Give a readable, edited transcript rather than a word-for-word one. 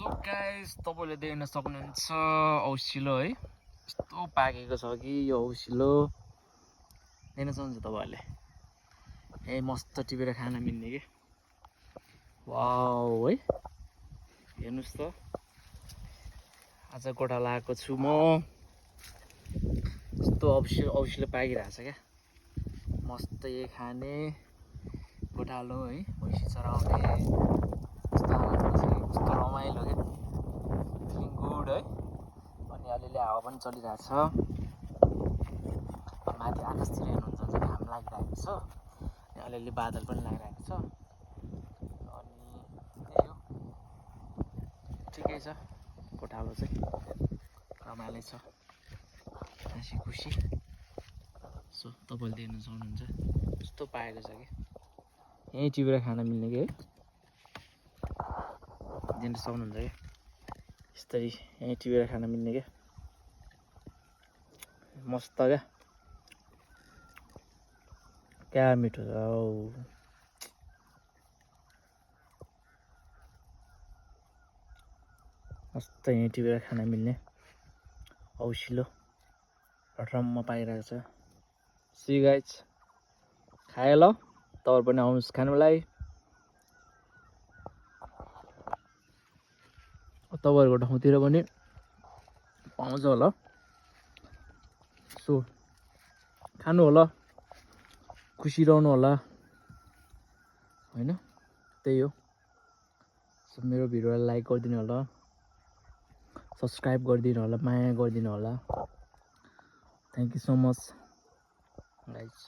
so guys तपाईले देख्न सक्नुहुन्छ औसिलो है यस्तो पाकेको छ कि यो औसिलो देख्न सक्नुहुन्छ तपाईहरुले ए मस्त टिपेर खान मिल्ने के वाउ है हेर्नुस् त आज गोठा लगाएको छु म यस्तो औसिलो पाकिरहेछ क्या मस्त ये खाने गोठालो है भैँसी चराउने कस्तो रमाइलो के फिलिङ गुड है अनि अलिअलि हावा पनि चलिरहेछ माथि आकाशतिर हेर्नुहुन्छ भने घाम लागिरहेको छ अनि अलिअलि बादल पनि लागिरहेको छ अनि त्यही हो ठिकै छ गोठालो चाहिँ रमाइलो छ हाँसी खुसी सो तपाईले देख्न सक्नुहुन्छ कस्तो पाएको छ कि यही टिपेर खान मिल्ने के है देख्न सक्नुहुन्छ क्या यस्तै यही टिपेर खान मिल्ने क्या मस्त क्या मिठो छ मस्त यही टिपेर खान मिल्ने औसिलो रम्म पाइरहेको छ सी गाइज खायो ल तपाईहरु पनि आउनुस् खानुलाई तपाईहरुको ठाउँतिर पनि पाउँछ होला सो खानु होला खुसी रहनु होला हैन त्यही हो सो मेरो भिडियोलाई लाइक गरिदिनु होला सब्स्क्राइब गरिदिनु होला माया गरिदिनु होला thank you so much guys